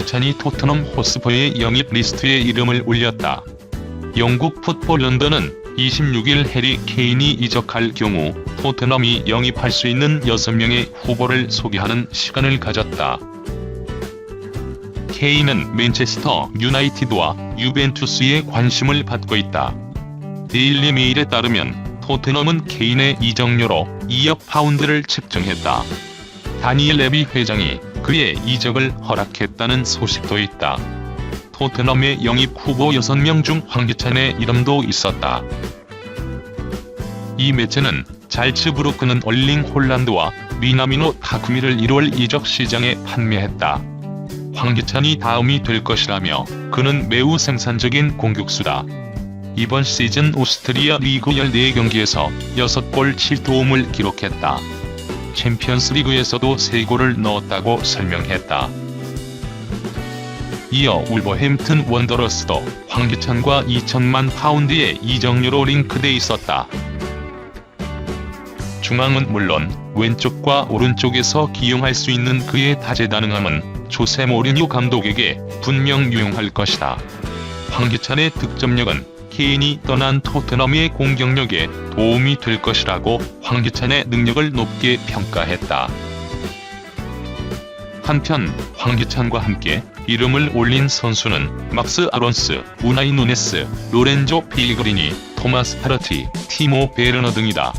황희찬이 토트넘 호스퍼의 영입 리스트에 이름을 올렸다. 영국 풋볼 런던은 26일 해리 케인이 이적할 경우 토트넘이 영입할 수 있는 6명의 후보를 소개하는 시간을 가졌다. 케인은 맨체스터 유나이티드와 유벤투스에 관심을 받고 있다. 데일리 메일에 따르면 토트넘은 케인의 이적료로 2억 파운드를 책정했다. 다니엘 레비 회장이 그의 이적을 허락했다는 소식도 있다. 토트넘의 영입 후보 6명 중 황희찬의 이름도 있었다. 이 매체는 잘츠부르크는 얼링 홀란드와 미나미노 타쿠미를 1월 이적 시장에 판매했다. 황희찬이 다음이 될 것이라며 그는 매우 생산적인 공격수다. 이번 시즌 오스트리아 리그 14경기에서 6골 7도움을 기록했다. 챔피언스리그에서도 3골을 넣었다고 설명했다. 이어 울버햄튼 원더러스도 황희찬과 2천만 파운드의 이적료로 링크돼 있었다. 중앙은 물론 왼쪽과 오른쪽에서 기용할 수 있는 그의 다재다능함은 조세 모리뉴 감독에게 분명 유용할 것이다. 황희찬의 득점력은 케인이 떠난 토트넘의 공격력에 도움이 될 것이라고 황희찬의 능력을 높게 평가했다. 한편 황희찬과 함께 이름을 올린 선수는 막스 아론스, 우나이 누네스, 로렌조 필그리니, 토마스 파르티, 티모 베르너 등이다.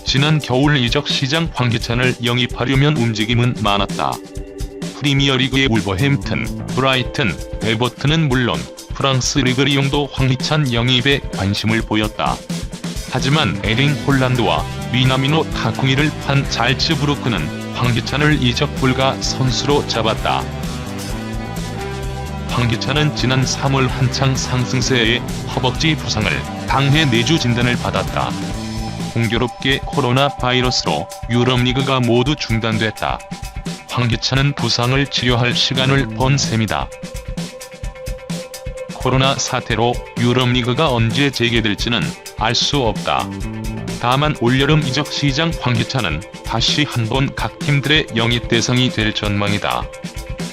지난 겨울 이적 시장 황희찬을 영입하려면 움직임은 많았다. 프리미어리그의 울버햄튼, 브라이튼, 에버튼은 물론 프랑스 리그 리옹도 황희찬 영입에 관심을 보였다. 하지만 에링 홀란드와 미나미노 타쿠미를 판 잘츠부르크는 황희찬을 이적 불가 선수로 잡았다. 황희찬은 지난 3월 한창 상승세에 허벅지 부상을 당해 내주 진단을 받았다. 공교롭게 코로나 바이러스로 유럽 리그가 모두 중단됐다. 황희찬은 부상을 치료할 시간을 번 셈이다. 코로나 사태로 유럽 리그가 언제 재개될지는 알 수 없다. 다만 올여름 이적 시장 황희찬은 다시 한번 각 팀들의 영입 대상이 될 전망이다.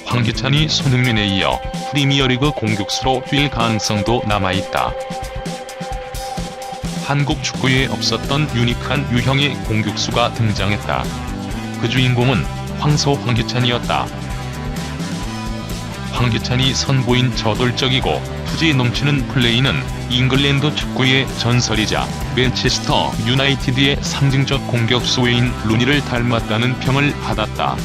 황희찬이 손흥민에 이어 프리미어리그 공격수로 뛸 가능성도 남아있다. 한국 축구에 없었던 유니크한 유형의 공격수가 등장했다. 그 주인공은 황소 황희찬이었다. 황희찬이 선보인 저돌적이고 투지 넘치는 플레이는 잉글랜드 축구의 전설이자 맨체스터 유나이티드의 상징적 공격수인 루니를 닮았다는 평을 받았다.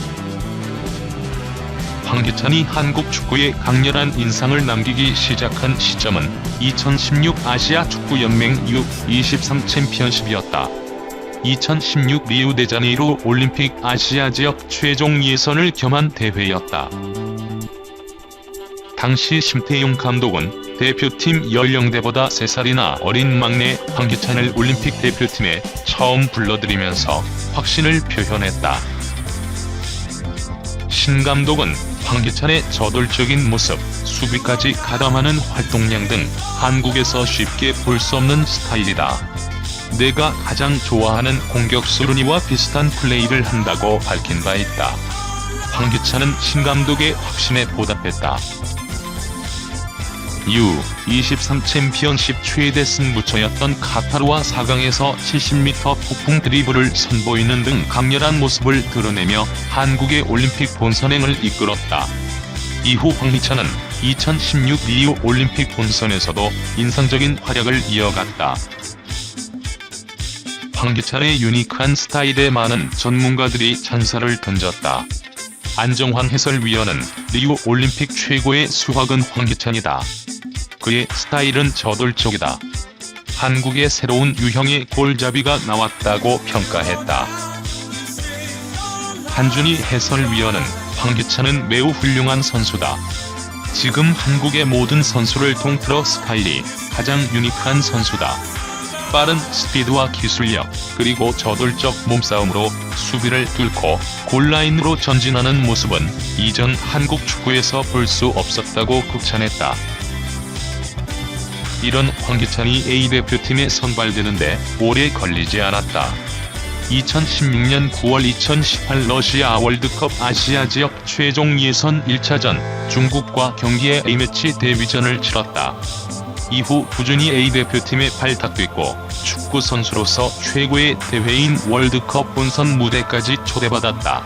황희찬이 한국 축구에 강렬한 인상을 남기기 시작한 시점은 2016 아시아 축구연맹 U23 챔피언십이었다. 2016 리우데자네이루 올림픽 아시아 지역 최종 예선을 겸한 대회였다. 당시 심태용 감독은 대표팀 연령대보다 3살이나 어린 막내 황희찬을 올림픽 대표팀에 처음 불러들이면서 확신을 표현했다. 신 감독은 황희찬의 저돌적인 모습, 수비까지 가담하는 활동량 등 한국에서 쉽게 볼 수 없는 스타일이다. 내가 가장 좋아하는 공격수 루니와 비슷한 플레이를 한다고 밝힌 바 있다. 황희찬은 신 감독의 확신에 보답했다. U23 챔피언십 최대 승부처였던 카타르와 4강에서 70m 폭풍 드리블을 선보이는 등 강렬한 모습을 드러내며 한국의 올림픽 본선행을 이끌었다. 이후 황희찬은 2016 리우 올림픽 본선에서도 인상적인 활약을 이어갔다. 황희찬의 유니크한 스타일에 많은 전문가들이 찬사를 던졌다. 안정환 해설위원은 리우 올림픽 최고의 수확은 황희찬이다. 그의 스타일은 저돌적이다. 한국의 새로운 유형의 골잡이가 나왔다고 평가했다. 한준희 해설위원은 황희찬은 매우 훌륭한 선수다. 지금 한국의 모든 선수를 통틀어 스타일이 가장 유니크한 선수다. 빠른 스피드와 기술력, 그리고 저돌적 몸싸움으로 수비를 뚫고 골라인으로 전진하는 모습은 이전 한국 축구에서 볼 수 없었다고 극찬했다. 이런 황희찬이 A대표팀에 선발되는데 오래 걸리지 않았다. 2016년 9월 2018 러시아 월드컵 아시아 지역 최종 예선 1차전 중국과 경기의 A매치 데뷔전을 치렀다. 이후 꾸준히 A대표팀에 발탁됐고 축구 선수로서 최고의 대회인 월드컵 본선 무대까지 초대받았다.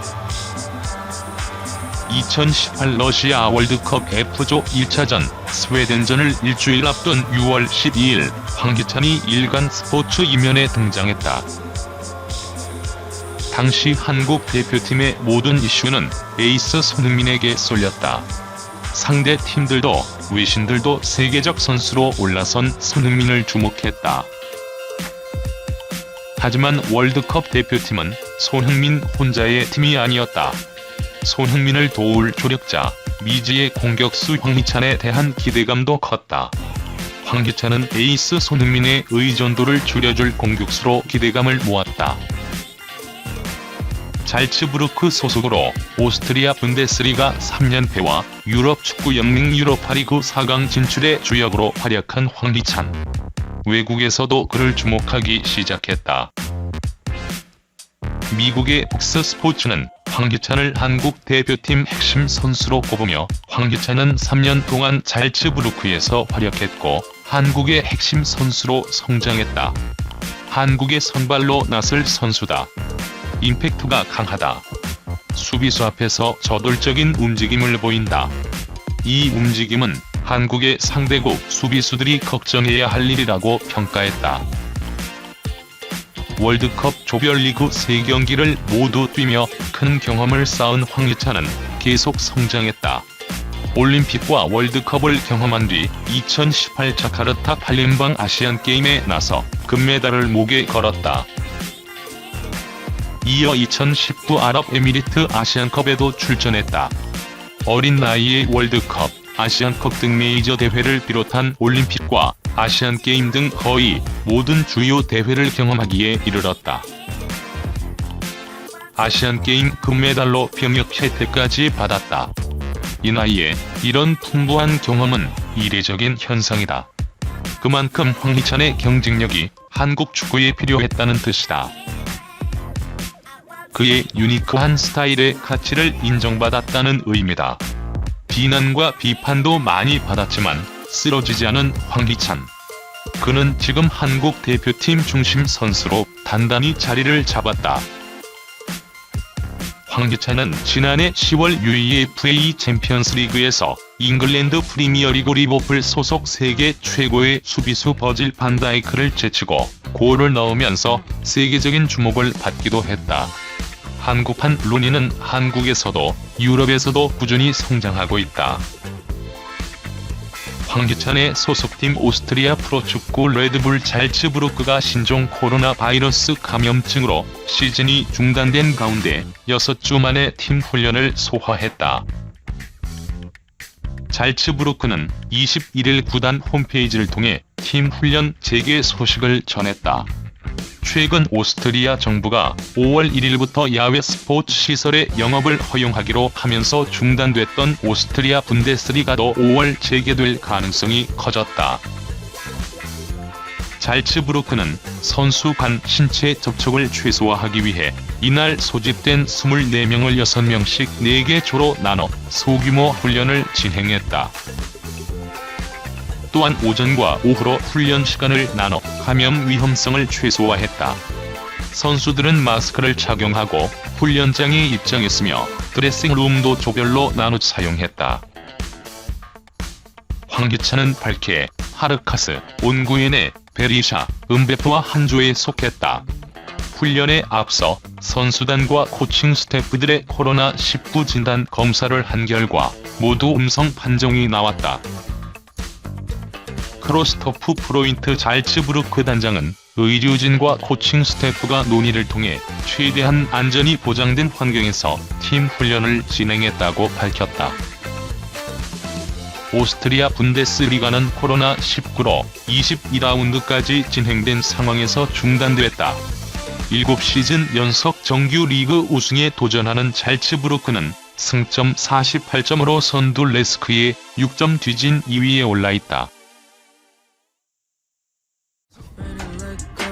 2018 러시아 월드컵 F조 1차전 스웨덴전을 일주일 앞둔 6월 12일 황희찬이 일간 스포츠 이면에 등장했다. 당시 한국 대표팀의 모든 이슈는 에이스 손흥민에게 쏠렸다. 상대 팀들도 외신들도 세계적 선수로 올라선 손흥민을 주목했다. 하지만 월드컵 대표팀은 손흥민 혼자의 팀이 아니었다. 손흥민을 도울 조력자 미지의 공격수 황희찬에 대한 기대감도 컸다. 황희찬은 에이스 손흥민의 의존도를 줄여줄 공격수로 기대감을 모았다. 잘츠부르크 소속으로 오스트리아 분데스리가 3연패와 유럽 축구연맹 유로파리그 4강 진출의 주역으로 활약한 황희찬. 외국에서도 그를 주목하기 시작했다. 미국의 폭스 스포츠는 황희찬을 한국 대표팀 핵심 선수로 꼽으며 황희찬은 3년 동안 잘츠부르크에서 활약했고 한국의 핵심 선수로 성장했다. 한국의 선발로 나설 선수다. 임팩트가 강하다. 수비수 앞에서 저돌적인 움직임을 보인다. 이 움직임은 한국의 상대국 수비수들이 걱정해야 할 일이라고 평가했다. 월드컵 조별리그 3경기를 모두 뛰며 큰 경험을 쌓은 황희찬은 계속 성장했다. 올림픽과 월드컵을 경험한 뒤 2018 자카르타 팔렘방 아시안게임에 나서 금메달을 목에 걸었다. 이어 2019 아랍에미리트 아시안컵에도 출전했다. 어린 나이에 월드컵, 아시안컵 등 메이저 대회를 비롯한 올림픽과 아시안게임 등 거의 모든 주요 대회를 경험하기에 이르렀다. 아시안게임 금메달로 병역 혜택까지 받았다. 이 나이에 이런 풍부한 경험은 이례적인 현상이다. 그만큼 황희찬의 경쟁력이 한국 축구에 필요했다는 뜻이다. 그의 유니크한 스타일의 가치를 인정받았다는 의미다. 비난과 비판도 많이 받았지만 쓰러지지 않은 황희찬. 그는 지금 한국 대표팀 중심 선수로 단단히 자리를 잡았다. 황희찬은 지난해 10월 UEFA 챔피언스 리그에서 잉글랜드 프리미어리그 리버풀 소속 세계 최고의 수비수 버질 반 다이크를 제치고 골을 넣으면서 세계적인 주목을 받기도 했다. 한국판 루니는 한국에서도 유럽에서도 꾸준히 성장하고 있다. 황희찬의 소속팀 오스트리아 프로축구 레드불 잘츠부르크가 신종 코로나 바이러스 감염증으로 시즌이 중단된 가운데 6주 만에 팀 훈련을 소화했다. 잘츠부르크는 21일 구단 홈페이지를 통해 팀 훈련 재개 소식을 전했다. 최근 오스트리아 정부가 5월 1일부터 야외 스포츠 시설의 영업을 허용하기로 하면서 중단됐던 오스트리아 분데스리가도 5월 재개될 가능성이 커졌다. 잘츠부르크는 선수 간 신체 접촉을 최소화하기 위해 이날 소집된 24명을 6명씩 4개 조로 나눠 소규모 훈련을 진행했다. 또한 오전과 오후로 훈련 시간을 나눠 감염 위험성을 최소화했다. 선수들은 마스크를 착용하고 훈련장에 입장했으며 드레싱룸도 조별로 나눠 사용했다. 황희찬은 발케, 하르카스, 온구엔에, 베리샤, 은베프와 한 조에 속했다. 훈련에 앞서 선수단과 코칭 스태프들의 코로나19 진단 검사를 한 결과 모두 음성 판정이 나왔다. 크로스토프 프로인트 잘츠부르크 단장은 의료진과 코칭 스태프가 논의를 통해 최대한 안전이 보장된 환경에서 팀 훈련을 진행했다고 밝혔다. 오스트리아 분데스리가는 코로나19로 22라운드까지 진행된 상황에서 중단됐다. 7시즌 연속 정규 리그 우승에 도전하는 잘츠부르크는 승점 48점으로 선두 레스크에 6점 뒤진 2위에 올라있다. Let it let go.